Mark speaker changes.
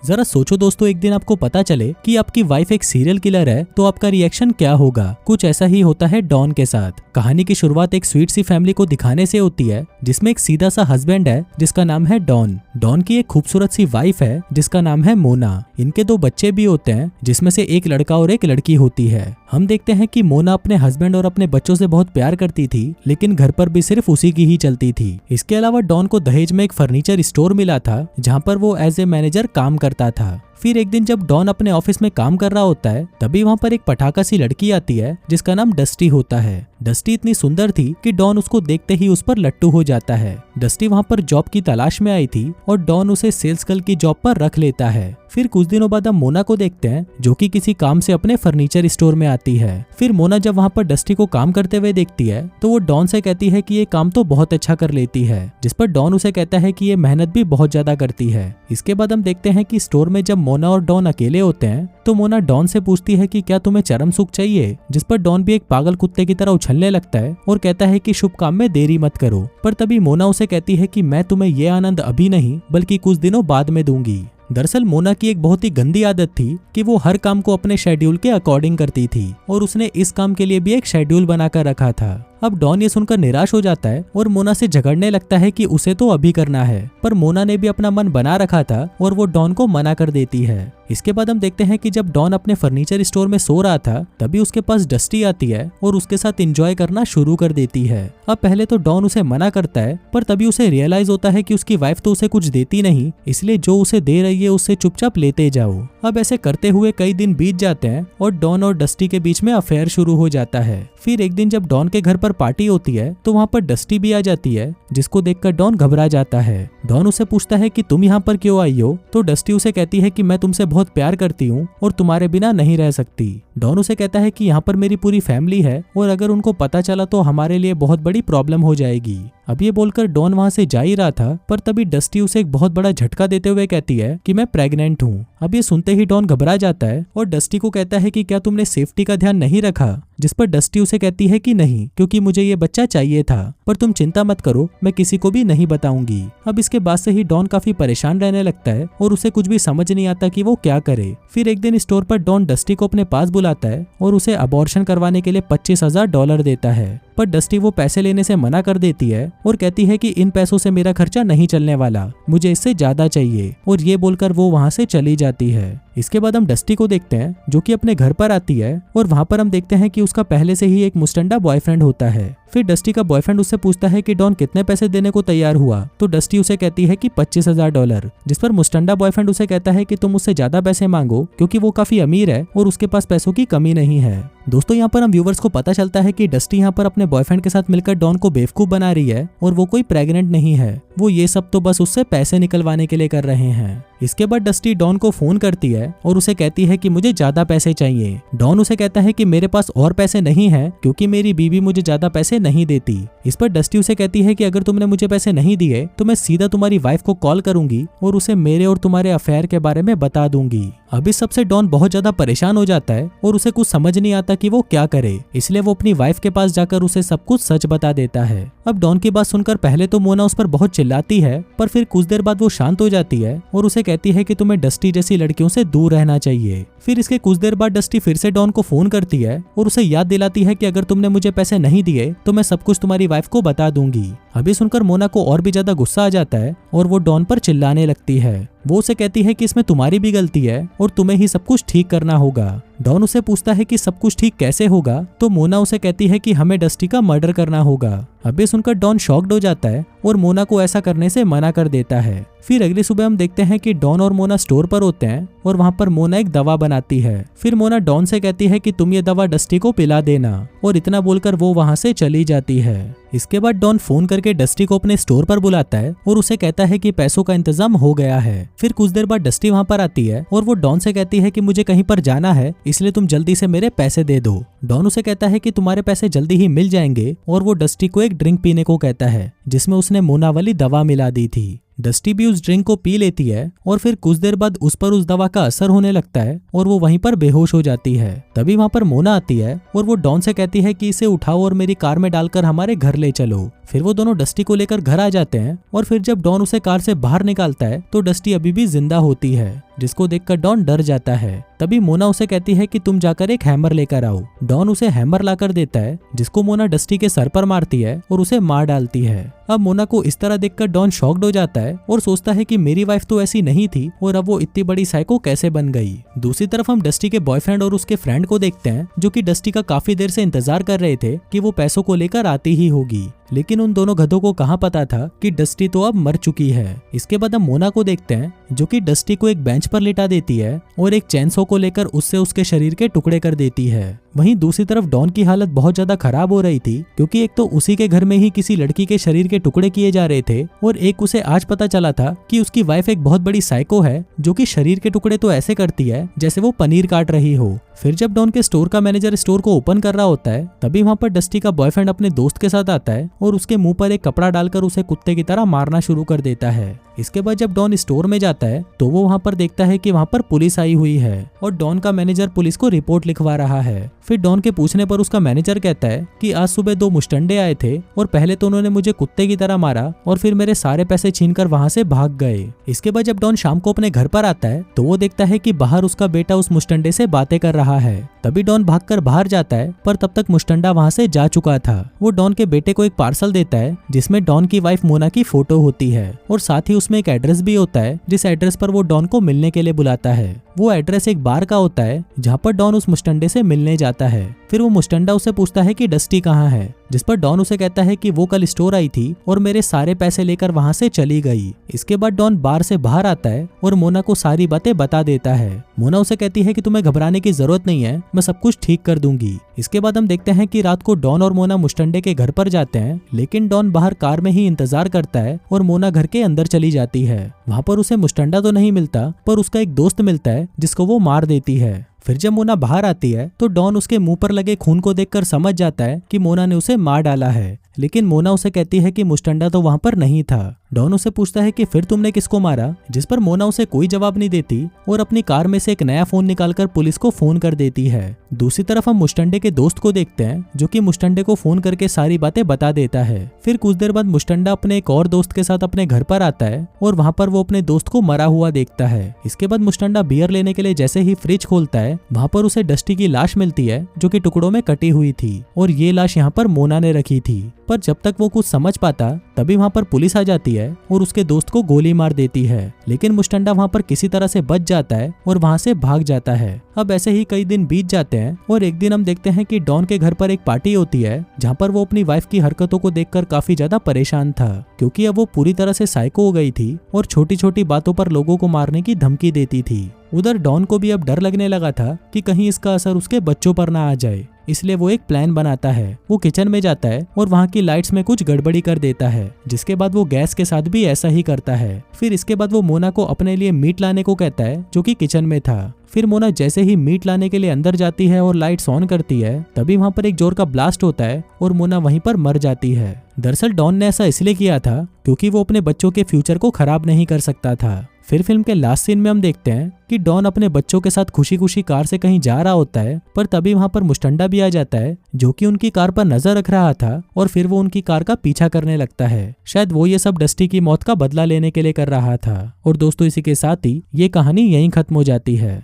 Speaker 1: जरा सोचो दोस्तों, एक दिन आपको पता चले कि आपकी वाइफ एक सीरियल किलर है तो आपका रिएक्शन क्या होगा। कुछ ऐसा ही होता है डॉन के साथ। कहानी की शुरुआत एक स्वीट सी फैमिली को दिखाने से होती है, जिसमें एक सीधा सा हस्बैंड है जिसका नाम है डॉन। डॉन की एक खूबसूरत सी वाइफ है जिसका नाम है मोना। इनके 2 बच्चे भी होते हैं, जिसमें से एक लड़का और एक लड़की होती है। हम देखते हैं कि मोना अपने हस्बैंड और अपने बच्चों से बहुत प्यार करती थी, लेकिन घर पर भी सिर्फ उसी की ही चलती थी। इसके अलावा डॉन को दहेज में एक फर्नीचर स्टोर मिला था, जहाँ पर वो एज ए मैनेजर काम करता था। फिर एक दिन जब डॉन अपने ऑफिस में काम कर रहा होता है, तभी वहाँ पर एक पटाखा सी लड़की आती है जिसका नाम डस्टी होता है। डस्टी इतनी सुंदर थी कि डॉन उसको देखते ही उस पर लट्टू हो जाता है। डस्टी वहाँ पर जॉब की तलाश में आई थी और डॉन उसे सेल्स गर्ल की जॉब पर रख लेता है। फिर कुछ दिनों बाद हम मोना को देखते हैं, जो कि किसी काम से अपने फर्नीचर स्टोर में आती है। फिर मोना जब वहाँ पर डस्टी को काम करते हुए देखती है तो वो डॉन से कहती है कि ये काम तो बहुत अच्छा कर लेती है, जिस पर डॉन उसे कहता है कि ये मेहनत भी बहुत ज्यादा करती है। इसके बाद हम देखते हैं कि स्टोर में जब मोना और डॉन अकेले होते हैं तो मोना डॉन से पूछती है कि क्या तुम्हें चरम सुख चाहिए, जिस पर डॉन भी एक पागल कुत्ते की तरह उछलने लगता है और कहता है कि शुभ काम में देरी मत करो। पर तभी मोना उसे कहती है कि मैं तुम्हें ये आनंद अभी नहीं बल्कि कुछ दिनों बाद में दूंगी। दरअसल मोना की एक बहुत ही गंदी आदत थी कि वो हर काम को अपने शेड्यूल के अकॉर्डिंग करती थी और उसने इस काम के लिए भी एक शेड्यूल बनाकर रखा था। अब डॉन ये सुनकर निराश हो जाता है और मोना से झगड़ने लगता है कि उसे तो अभी करना है, पर मोना ने भी अपना मन बना रखा था और वो डॉन को मना कर देती है। इसके बाद हम देखते हैं कि जब डॉन अपने फर्नीचर स्टोर में सो रहा था, तभी उसके पास डस्टी आती है और उसके साथ एंजॉय करना शुरू कर देती है। अब पहले तो डॉन उसे मना करता है, पर तभी उसे रियलाइज होता है कि उसकी वाइफ तो उसे कुछ देती नहीं, इसलिए जो उसे दे रही है उससे चुपचाप लेते जाओ। अब ऐसे करते हुए कई दिन बीत जाते हैं और डॉन और डस्टी के बीच में अफेयर शुरू हो जाता है। फिर एक दिन जब डॉन के घर पर पार्टी होती है तो वहाँ पर डस्टी भी आ जाती है, जिसको देखकर डॉन घबरा जाता है। डॉन उसे पूछता है कि तुम यहाँ पर क्यों आई हो, तो डस्टी उसे कहती है कि मैं तुमसे बहुत प्यार करती हूँ और तुम्हारे बिना नहीं रह सकती। डॉन उसे कहता है कि यहाँ पर मेरी पूरी फैमिली है और अगर उनको पता चला तो हमारे लिए बहुत बड़ी प्रॉब्लम हो जाएगी। अब ये बोलकर डॉन वहाँ से जा ही रहा था, पर तभी डस्टी उसे एक बहुत बड़ा झटका देते हुए कहती है कि मैं प्रेग्नेंट हूँ। अब ये सुनते ही डॉन घबरा जाता है और डस्टी को कहता है कि क्या तुमने सेफ्टी का ध्यान नहीं रखा, जिस पर डस्टी उसे कहती है कि नहीं, क्योंकि मुझे ये बच्चा चाहिए था, पर तुम चिंता मत करो, मैं किसी को भी नहीं बताऊंगी। अब इसके बाद से ही डॉन काफी परेशान रहने लगता है और उसे कुछ भी समझ नहीं आता कि वो क्या करे। फिर एक दिन स्टोर पर डॉन डस्टी को अपने पास बुलाता है और उसे अबॉर्शन करवाने के लिए $25,000 देता है, पर डस्टी वो पैसे लेने से मना कर देती है और कहती है कि इन पैसों से मेरा खर्चा नहीं चलने वाला, मुझे इससे ज्यादा चाहिए, और ये बोलकर वो वहाँ से चली जाती है। इसके बाद हम डस्टी को देखते हैं, जो कि अपने घर पर आती है और वहाँ पर हम देखते हैं कि उसका पहले से ही एक मुस्टंडा बॉयफ्रेंड होता है। फिर डस्टी का बॉयफ्रेंड उससे पूछता है कि डॉन कितने पैसे देने को तैयार हुआ, तो डस्टी उसे कहती है कि $25,000, जिस पर मुस्टंडा बॉयफ्रेंड उसे कहता है कि तुम उससे ज्यादा पैसे मांगो क्योंकि वो काफी अमीर है और उसके पास पैसों की कमी नहीं है। दोस्तों, यहाँ पर हम व्यूवर्स को पता चलता है कि डस्टी यहाँ पर अपने बॉयफ्रेंड के साथ मिलकर डॉन को बेवकूफ बना रही है और वो कोई प्रेग्नेंट नहीं है, वो ये सब तो बस उससे पैसे निकलवाने के लिए कर रहे हैं। इसके बाद डस्टी डॉन को फोन करती है और उसे कहती है कि मुझे ज्यादा पैसे चाहिए। डॉन उसे कहता है कि मेरे पास और पैसे नहीं है क्योंकि मेरी बीवी मुझे ज्यादा पैसे नहीं देती। इस पर डस्टी उसे कहती है कि अगर तुमने मुझे पैसे नहीं दिए तो मैं सीधा तुम्हारी वाइफ को कॉल करूंगी और उसे मेरे और तुम्हारे अफेयर के बारे में बता दूंगी। अब इस सबसे डॉन बहुत ज्यादा परेशान हो जाता है और उसे कुछ समझ नहीं आता कि वो क्या करे, इसलिए वो अपनी वाइफ के पास जाकर उसे सब कुछ सच बता देता है। अब डॉन की बात सुनकर पहले तो मोना उस पर बहुत चिल्लाती है, पर फिर कुछ देर बाद वो शांत हो जाती है और उसे कहती है कि तुम्हें डस्टी जैसी लड़कियों से दूर रहना चाहिए। फिर इसके कुछ देर बाद डस्टी फिर से डॉन को फोन करती है और उसे याद दिलाती है कि अगर तुमने मुझे पैसे नहीं दिए तो मैं सब कुछ तुम्हारी वाइफ को बता दूंगी। अभी सुनकर मोना को और भी ज्यादा गुस्सा आ जाता है और वो डॉन पर चिल्लाने लगती है। वो उसे कहती है कि इसमें तुम्हारी भी गलती है और तुम्हें ही सब कुछ ठीक करना होगा। डॉन उसे पूछता है कि सब कुछ ठीक कैसे होगा, तो मोना उसे कहती है कि हमें डस्टी का मर्डर करना होगा। अभी सुनकर डॉन शॉक्ड हो जाता है और मोना को ऐसा करने से मना कर देता है। फिर अगली सुबह हम देखते हैं कि डॉन और मोना स्टोर पर होते हैं और वहाँ पर मोना एक दवा बनाती है। फिर मोना डॉन से कहती है कि तुम ये दवा डस्टी को पिला देना, और इतना बोलकर वो वहाँ से चली जाती है। इसके बाद डॉन फोन करके डस्टी को अपने स्टोर पर बुलाता है और उसे कहता है कि पैसों का इंतजाम हो गया है। फिर कुछ देर बाद डस्टी वहाँ पर आती है और वो डॉन से कहती है कि मुझे कहीं पर जाना है, इसलिए तुम जल्दी से मेरे पैसे दे दो। डॉन उसे कहता है कि तुम्हारे पैसे जल्दी ही मिल जाएंगे और वो डस्टी को एक ड्रिंक पीने को कहता है जिसमें उसने मोना वाली दवा मिला दी थी। डस्टी भी उस ड्रिंक को पी लेती है और फिर कुछ देर बाद उस पर उस दवा का असर होने लगता है और वो वहीं पर बेहोश हो जाती है। तभी वहाँ पर मोना आती है और वो डॉन से कहती है कि इसे उठाओ और मेरी कार में डालकर हमारे घर ले चलो। फिर वो दोनों डस्टी को लेकर घर आ जाते हैं और फिर जब डॉन उसे कार से बाहर निकालता है तो डस्टी अभी भी जिंदा होती है। जिसको देखकर डॉन डर जाता है। तभी मोना उसे कहती है कि तुम जाकर एक हैमर लेकर आओ। डॉन उसे हैमर लाकर देता है, जिसको मोना डस्टी के सर पर मारती है और उसे मार डालती है। अब मोना को इस तरह देखकर डॉन शॉक्ड हो जाता है और सोचता है कि मेरी वाइफ तो ऐसी नहीं थी और अब वो इतनी बड़ी साइको कैसे बन गई। दूसरी तरफ हम डस्टी के बॉयफ्रेंड और उसके फ्रेंड को देखते हैं, जो कि डस्टी का काफी देर से इंतजार कर रहे थे कि वो पैसों को लेकर आती ही होगी। लेकिन उन दोनों गधों को कहाँ पता था कि डस्टी तो अब मर चुकी है। इसके बाद हम मोना को देखते हैं, जो कि डस्टी को एक बेंच पर लिटा देती है और एक चैनसो को लेकर उससे उसके शरीर के टुकड़े कर देती है। वहीं दूसरी तरफ डॉन की हालत बहुत ज्यादा खराब हो रही थी, क्योंकि एक तो उसी के घर में ही किसी लड़की के शरीर के टुकड़े किए जा रहे थे और एक उसे आज पता चला था कि उसकी वाइफ एक बहुत बड़ी साइको है, जो कि शरीर के टुकड़े तो ऐसे करती है जैसे वो पनीर काट रही हो। फिर जब डॉन के स्टोर का मैनेजर स्टोर को ओपन कर रहा होता है, तभी वहाँ पर डस्टी का बॉयफ्रेंड अपने दोस्त के साथ आता है और उसके मुंह पर एक कपड़ा डालकर उसे कुत्ते की तरह मारना शुरू कर देता है। इसके बाद जब डॉन स्टोर में जाता है तो वो वहाँ पर देखता है कि वहाँ पर पुलिस आई हुई है और डॉन का मैनेजर पुलिस को रिपोर्ट लिखवा रहा है। फिर डॉन के पूछने पर उसका मैनेजर कहता है कि आज सुबह 2 मुस्टंडे आए थे और पहले तो उन्होंने मुझे कुत्ते की तरह मारा और फिर मेरे सारे पैसे छीनकर वहाँ से भाग गए। इसके बाद जब डॉन शाम को अपने घर पर आता है तो वो देखता है कि बाहर उसका बेटा उस मुस्टंडे से बातें कर रहा है। तभी डॉन भागकर बाहर जाता है, पर तब तक मुस्टंडा वहाँ से जा चुका था। वो डॉन के बेटे को एक पार्सल देता है, जिसमें डॉन की वाइफ मोना की फोटो होती है और साथ ही उसमें एक एड्रेस भी होता है, जिस एड्रेस पर वो डॉन को मिलने के लिए बुलाता है। वो एड्रेस एक बार का होता है, जहाँ पर डॉन उस मुस्टंडे से मिलने जाता है। फिर वो मुस्टंडा उसे पूछता है कि डस्टी कहाँ है, जिस पर डॉन उसे कहता है कि वो कल स्टोर आई थी और मेरे सारे पैसे लेकर वहाँ से चली गई। इसके बाद डॉन बार से बाहर आता है और मोना को सारी बातें बता देता है। मोना उसे कहती है कि तुम्हें घबराने की जरूरत नहीं है, मैं सब कुछ ठीक कर दूंगी। इसके बाद हम देखते हैं कि रात को डॉन और मोना मुस्टंडे के घर पर जाते हैं, लेकिन डॉन बाहर कार में ही इंतजार करता है और मोना घर के अंदर चली जाती है। वहाँ पर उसे मुस्टंडा तो नहीं मिलता, पर उसका एक दोस्त मिलता है जिसको वो मार देती है। फिर जब मोना बाहर आती है तो डॉन उसके मुंह पर लगे खून को देखकर समझ जाता है कि मोना ने उसे मार डाला है, लेकिन मोना उसे कहती है कि मुस्टंडा तो वहाँ पर नहीं था। डॉन उसे पूछता है कि फिर तुमने किसको मारा, जिस पर मोना उसे कोई जवाब नहीं देती और अपनी कार में से एक नया फोन निकालकर पुलिस को फोन कर देती है। दूसरी तरफ हम मुस्टंडे के दोस्त को देखते हैं, जो कि मुस्टंडे को फोन करके सारी बातें बता देता है। फिर कुछ देर बाद मुस्टंडा अपने एक और दोस्त के साथ अपने घर पर आता है और वहाँ पर वो अपने दोस्त को मरा हुआ देखता है। इसके बाद मुस्टंडा बियर लेने के लिए जैसे ही फ्रिज खोलता है, वहाँ पर उसे डस्टी की लाश मिलती है, जो कि टुकड़ों में कटी हुई थी और ये लाश यहाँ पर मोना ने रखी थी। पर जब तक वो कुछ समझ पाता तभी वहाँ पर पुलिस आ जाती है और उसके दोस्त को गोली मार देती है, लेकिन मुस्टंडा वहाँ पर किसी तरह से बच जाता है और वहाँ से भाग जाता है। अब ऐसे ही कई दिन बीत जाते हैं और एक दिन हम देखते हैं कि डॉन के घर पर एक पार्टी होती है, जहाँ पर वो अपनी वाइफ की हरकतों को देखकर काफी ज्यादा परेशान था, क्योंकि अब वो पूरी तरह से साइको हो गई थी और छोटी छोटी बातों पर लोगों को मारने की धमकी देती थी। उधर डॉन को भी अब डर लगने लगा था कि कहीं इसका असर उसके बच्चों पर ना आ जाए, इसलिए वो एक प्लान बनाता है। वो किचन में जाता है और वहाँ की लाइट्स में कुछ गड़बड़ी कर देता है, जिसके बाद वो गैस के साथ भी ऐसा ही करता है। फिर इसके बाद वो मोना को अपने लिए मीट लाने को कहता है, जो कि किचन में था। फिर मोना जैसे ही मीट लाने के लिए अंदर जाती है और लाइट्स ऑन करती है, तभी वहाँ पर एक जोर का ब्लास्ट होता है और मोना वहीं पर मर जाती है। दरअसल डॉन ने ऐसा इसलिए किया था क्योंकि वो अपने बच्चों के फ्यूचर को खराब नहीं कर सकता था। फिर फिल्म के लास्ट सीन में हम देखते हैं कि डॉन अपने बच्चों के साथ खुशी खुशी कार से कहीं जा रहा होता है, पर तभी वहाँ पर मुस्टंडा भी आ जाता है, जो कि उनकी कार पर नजर रख रहा था और फिर वो उनकी कार का पीछा करने लगता है। शायद वो ये सब डस्टी की मौत का बदला लेने के लिए कर रहा था। और दोस्तों, इसी के साथ ही ये कहानी यहीं खत्म हो जाती है।